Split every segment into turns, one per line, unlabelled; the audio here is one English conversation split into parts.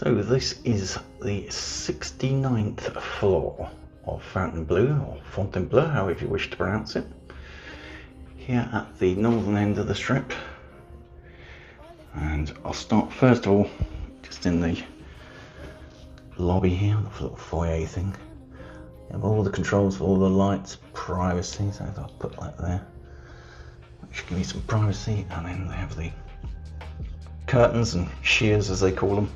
So this is the 69th floor of Fontainebleau, or Fontainebleau, however you wish to pronounce it, here at the northern end of the strip. And I'll start first of all just in the lobby here, the little foyer thing. You have all the controls for all the lights, privacy, so I'll put that there, which give you some privacy. And then they have the curtains and shears, as they call them.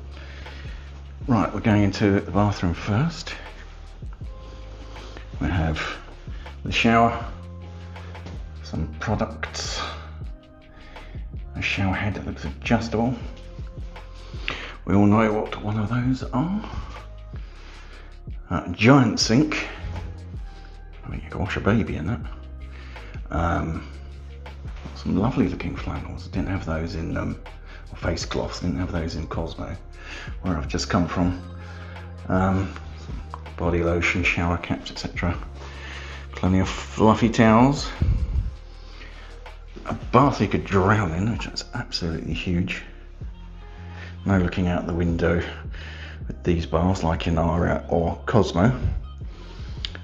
Right, we're going into the bathroom first. We have the shower, some products, a shower head that looks adjustable. We all know what one of those are. A giant sink. I mean, you can wash a baby in that. Some lovely looking flannels. Didn't have those in or face cloths. Didn't have those in Cosmo, where I've just come from. Some body lotion, shower caps, etc. Plenty of fluffy towels. A bath you could drown in, which is absolutely huge. No looking out the window with these baths like in Aria or Cosmo.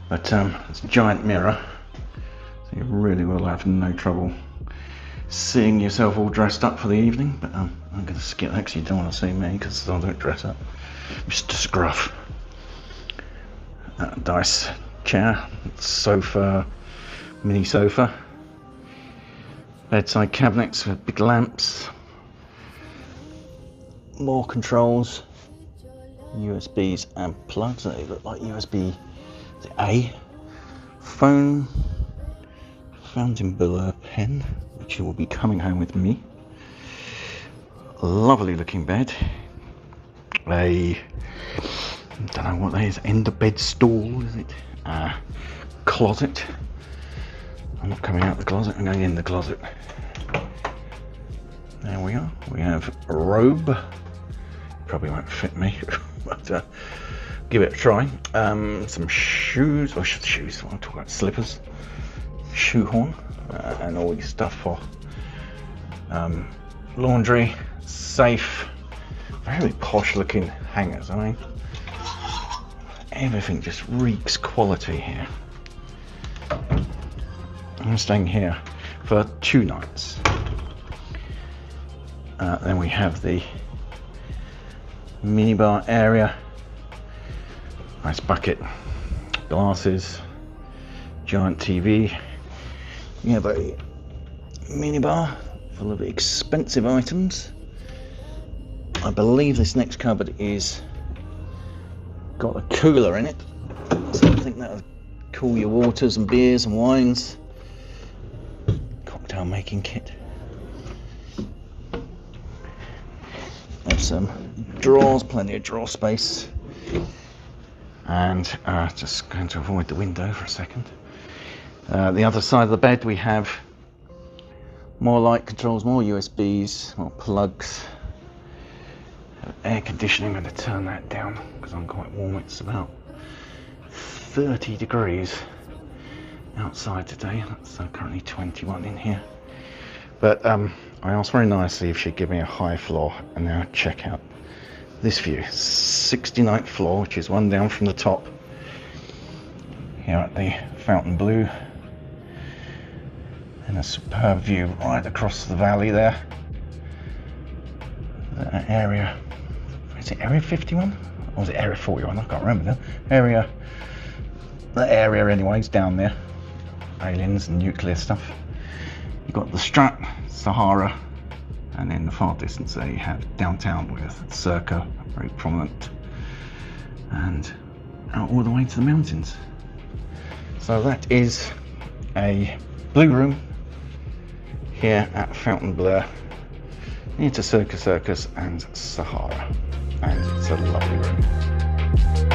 But it's a giant mirror, so you really will have no trouble seeing yourself all dressed up for the evening. But I'm going to skip that because you don't want to see me, because I don't dress up. Mr. Scruff. Nice chair, sofa, mini sofa. Bedside cabinets with big lamps. More controls. USBs and plugs. They look like USB A. Phone. Fontainebleau pen, which will be coming home with me. Lovely looking bed. I don't know what that is. End of bed stool, is it? Closet. I'm not coming out the closet, I'm going in the closet. There we are. We have a robe. Probably won't fit me, but give it a try. Some shoes, or shoes, I'm talking about slippers. Shoehorn, and all your stuff for laundry. Safe. Very posh looking hangers. I mean, everything just reeks quality here. I'm staying here for 2 nights. Then we have the minibar area. Nice bucket, glasses, giant TV. You have a minibar full of expensive items. I believe this next cupboard is got a cooler in it, so I think that'll cool your waters and beers and wines. Cocktail making kit. Have some drawers, plenty of drawer space, and just going to avoid the window for a second. The other side of the bed we have more light controls, more USBs, more plugs. Air conditioning. I'm going to turn that down because I'm quite warm. It's about 30 degrees outside today. It's currently 21 in here. But I asked very nicely if she'd give me a high floor, and now check out this view. 69th floor, which is one down from the top. Here at the Fontainebleau. And a superb view right across the valley there. That area. Is it Area 51? Or was it Area 41? I can't remember now. That area anyways, down there. Aliens and nuclear stuff. You've got the Strat, Sahara, and in the far distance there you have downtown with Circa, very prominent, and out all the way to the mountains. So that is a blue room here at Fontainebleau, near to Circus and Sahara, and it's a lovely room.